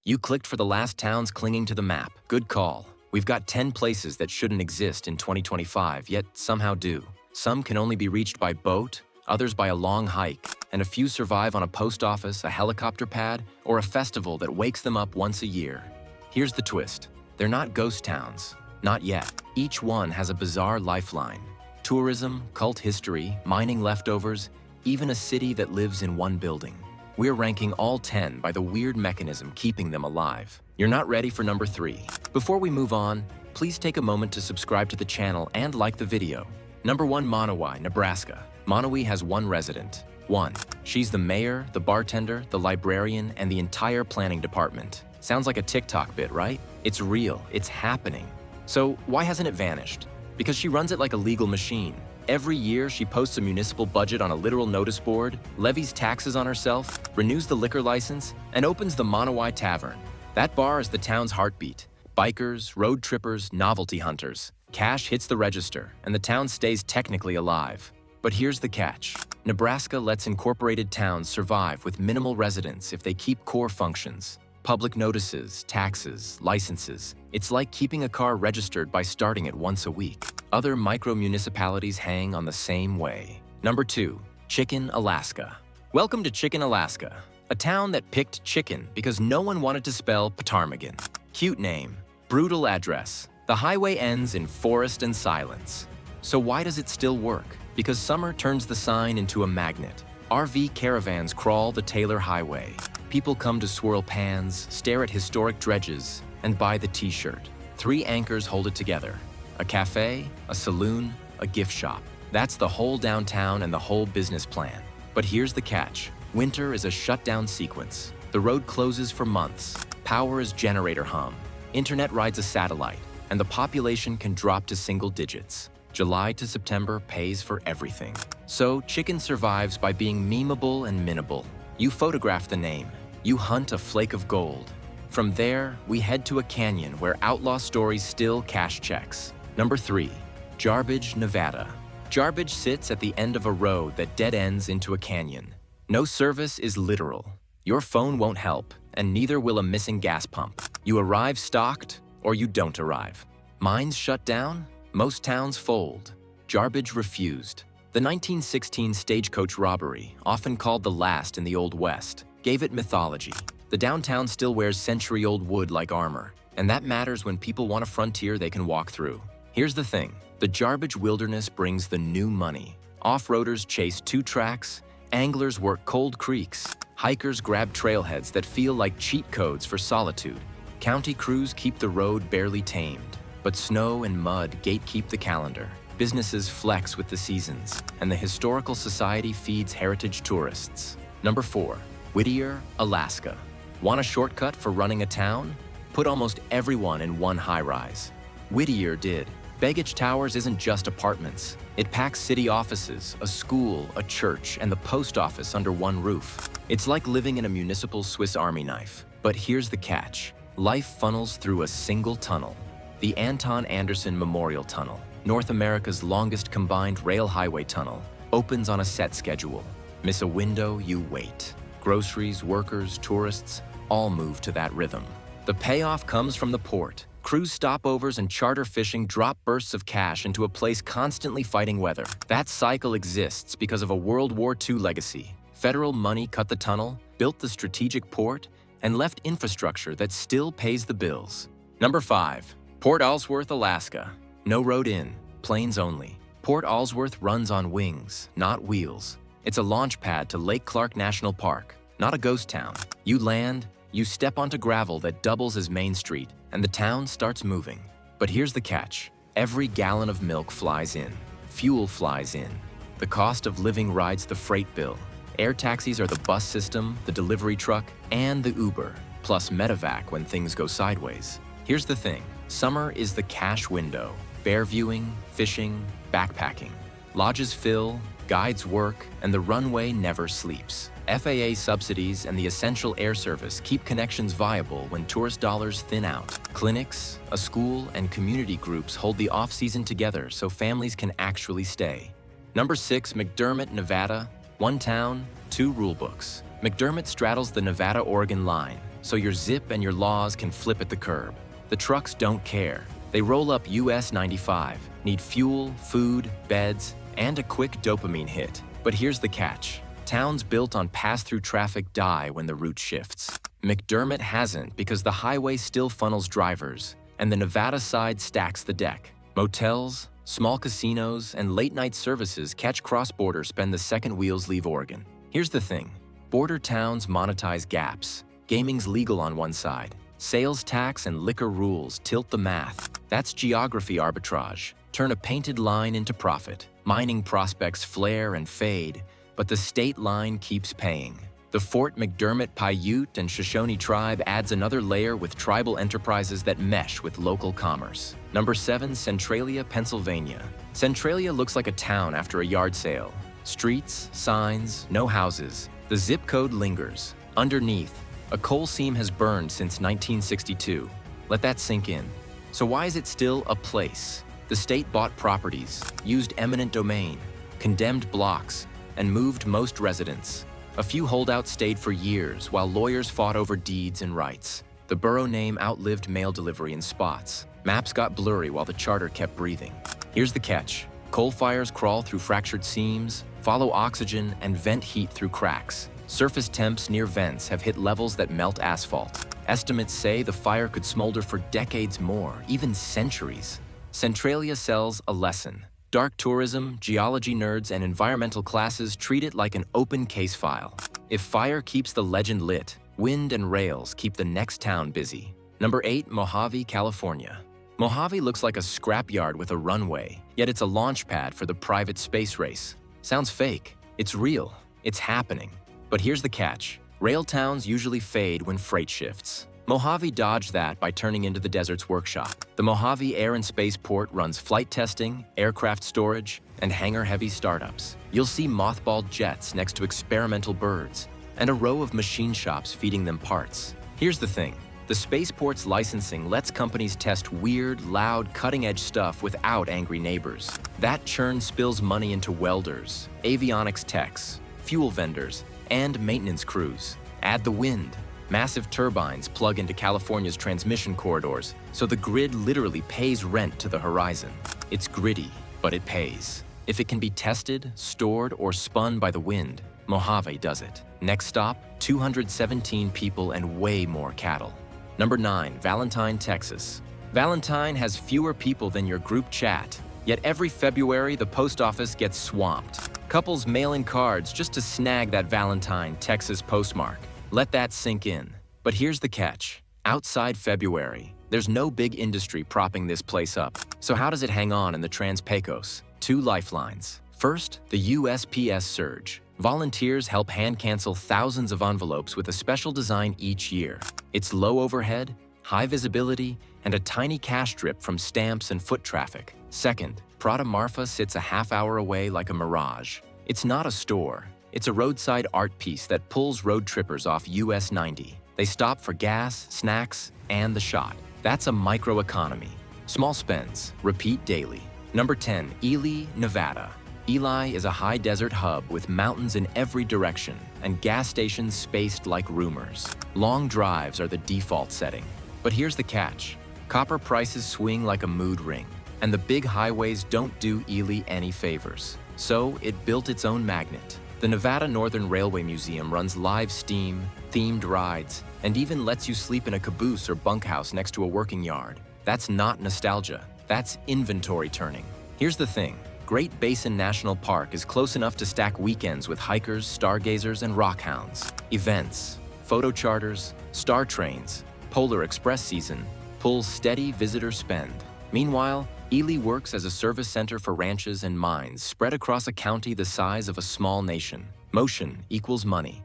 You clicked for the last towns clinging to the map. Good call. We've got 10 places that shouldn't exist in 2025, yet somehow do. Some can only be reached by boat, others by a long hike, and a few survive on a post office, a helicopter pad, or a festival that wakes them up once a year. Here's the twist. They're not ghost towns. Not yet. Each one has a bizarre lifeline. Tourism, cult history, mining leftovers, even a city that lives in one building. We're ranking all 10 by the weird mechanism keeping them alive. You're not ready for number 3. Before we move on, please take a moment to subscribe to the channel and like the video. Number 1, Monowi, Nebraska. Monowi has one resident. 1. She's the mayor, the bartender, the librarian, and the entire planning department. Sounds like a TikTok bit, right? It's real. It's happening. So why hasn't it vanished? Because she runs it like a legal machine. Every year, she posts a municipal budget on a literal notice board, levies taxes on herself, renews the liquor license, and opens the Monowi Tavern. That bar is the town's heartbeat. Bikers, road trippers, novelty hunters. Cash hits the register, and the town stays technically alive. But here's the catch. Nebraska lets incorporated towns survive with minimal residents if they keep core functions. Public notices, taxes, licenses. It's like keeping a car registered by starting it once a week. Other micro-municipalities hang on the same way. Number 2, Chicken, Alaska. Welcome to Chicken, Alaska, a town that picked chicken because no one wanted to spell ptarmigan. Cute name, brutal address. The highway ends in forest and silence. So why does it still work? Because summer turns the sign into a magnet. RV caravans crawl the Taylor Highway. People come to swirl pans, stare at historic dredges, and buy the t-shirt. 3 anchors hold it together. A cafe, a saloon, a gift shop. That's the whole downtown and the whole business plan. But here's the catch. Winter is a shutdown sequence. The road closes for months. Power is generator hum. Internet rides a satellite, and the population can drop to single digits. July to September pays for everything. So Chicken survives by being memeable and minnable. You photograph the name. You hunt a flake of gold. From there, we head to a canyon where outlaw stories still cash checks. Number 3, Jarbidge, Nevada. Jarbidge sits at the end of a road that dead ends into a canyon. No service is literal. Your phone won't help, and neither will a missing gas pump. You arrive stocked, or you don't arrive. Mines shut down, most towns fold. Jarbidge refused. The 1916 stagecoach robbery, often called the last in the Old West, gave it mythology. The downtown still wears century-old wood like armor, and that matters when people want a frontier they can walk through. Here's the thing. The Jarbidge wilderness brings the new money. Off-roaders chase 2 tracks, anglers work cold creeks, hikers grab trailheads that feel like cheat codes for solitude. County crews keep the road barely tamed, but snow and mud gatekeep the calendar. Businesses flex with the seasons, and the Historical Society feeds heritage tourists. Number 4, Whittier, Alaska. Want a shortcut for running a town? Put almost everyone in one high-rise. Whittier did. Baggage Towers isn't just apartments. It packs city offices, a school, a church, and the post office under one roof. It's like living in a municipal Swiss Army knife. But here's the catch. Life funnels through a single tunnel. The Anton Anderson Memorial Tunnel, North America's longest combined rail highway tunnel, opens on a set schedule. Miss a window, you wait. Groceries, workers, tourists, all move to that rhythm. The payoff comes from the port. Cruise stopovers and charter fishing drop bursts of cash into a place constantly fighting weather. That cycle exists because of a World War II legacy. Federal money cut the tunnel, built the strategic port, and left infrastructure that still pays the bills. Number 5, Port Allsworth, Alaska. No road in, planes only. Port Allsworth runs on wings, not wheels. It's a launch pad to Lake Clark National Park, not a ghost town. You land, you step onto gravel that doubles as Main Street, and the town starts moving. But here's the catch. Every gallon of milk flies in. Fuel flies in. The cost of living rides the freight bill. Air taxis are the bus system, the delivery truck, and the Uber, plus medevac when things go sideways. Here's the thing. Summer is the cash window. Bear viewing, fishing, backpacking. Lodges fill, guides work, and the runway never sleeps. FAA subsidies and the essential air service keep connections viable when tourist dollars thin out. Clinics, a school, and community groups hold the off-season together so families can actually stay. Number 6, McDermott, Nevada. One town, 2 rulebooks. McDermott straddles the Nevada-Oregon line. so your zip and your laws can flip at the curb. The trucks don't care. They roll up US 95, need fuel, food, beds, and a quick dopamine hit. But here's the catch. Towns built on pass-through traffic die when the route shifts. McDermott hasn't because the highway still funnels drivers, and the Nevada side stacks the deck. Motels, small casinos, and late-night services catch cross-border spend the second wheels leave Oregon. Here's the thing. Border towns monetize gaps. Gaming's legal on one side. Sales tax and liquor rules tilt the math. That's geography arbitrage. Turn a painted line into profit. Mining prospects flare and fade, but the state line keeps paying. The Fort McDermott Paiute and Shoshone tribe adds another layer with tribal enterprises that mesh with local commerce. Number 7, Centralia, Pennsylvania. Centralia looks like a town after a yard sale. Streets, signs, no houses. The zip code lingers. Underneath, a coal seam has burned since 1962. Let that sink in. So why is it still a place? The state bought properties, used eminent domain, condemned blocks, and moved most residents. A few holdouts stayed for years while lawyers fought over deeds and rights. The borough name outlived mail delivery in spots. Maps got blurry while the charter kept breathing. Here's the catch. Coal fires crawl through fractured seams, follow oxygen, and vent heat through cracks. Surface temps near vents have hit levels that melt asphalt. Estimates say the fire could smolder for decades more, even centuries. Centralia sells a lesson. Dark tourism, geology nerds, and environmental classes treat it like an open case file. If fire keeps the legend lit, wind and rails keep the next town busy. Number 8, Mojave, California. Mojave looks like a scrapyard with a runway, yet it's a launch pad for the private space race. Sounds fake. It's real. It's happening. But here's the catch. Rail towns usually fade when freight shifts. Mojave dodged that by turning into the desert's workshop. The Mojave Air and Spaceport runs flight testing, aircraft storage, and hangar-heavy startups. You'll see mothballed jets next to experimental birds, and a row of machine shops feeding them parts. Here's the thing. The spaceport's licensing lets companies test weird, loud, cutting-edge stuff without angry neighbors. That churn spills money into welders, avionics techs, fuel vendors, and maintenance crews. Add the wind. Massive turbines plug into California's transmission corridors, so the grid literally pays rent to the horizon. It's gritty, but it pays. If it can be tested, stored, or spun by the wind, Mojave does it. Next stop, 217 people and way more cattle. Number 9, Valentine, Texas. Valentine has fewer people than your group chat, yet every February the post office gets swamped. Couples mail in cards just to snag that Valentine, Texas postmark. Let that sink in. But here's the catch. Outside February, there's no big industry propping this place up. So how does it hang on in the Trans-Pecos? 2 lifelines. First, the USPS surge. Volunteers help hand-cancel thousands of envelopes with a special design each year. It's low overhead, high visibility, and a tiny cash drip from stamps and foot traffic. Second, Prada Marfa sits a half-hour away like a mirage. It's not a store. It's a roadside art piece that pulls road trippers off US 90. They stop for gas, snacks, and the shot. That's a microeconomy. Small spends, repeat daily. Number 10, Ely, Nevada. Ely is a high desert hub with mountains in every direction and gas stations spaced like rumors. Long drives are the default setting. But here's the catch. Copper prices swing like a mood ring, and the big highways don't do Ely any favors. So it built its own magnet. The Nevada Northern Railway Museum runs live steam, themed rides, and even lets you sleep in a caboose or bunkhouse next to a working yard. That's not nostalgia. That's inventory turning. Here's the thing. Great Basin National Park is close enough to stack weekends with hikers, stargazers, and rockhounds. Events, photo charters, star trains, Polar Express season pulls steady visitor spend. Meanwhile, Ely works as a service center for ranches and mines spread across a county the size of a small nation. Motion equals money.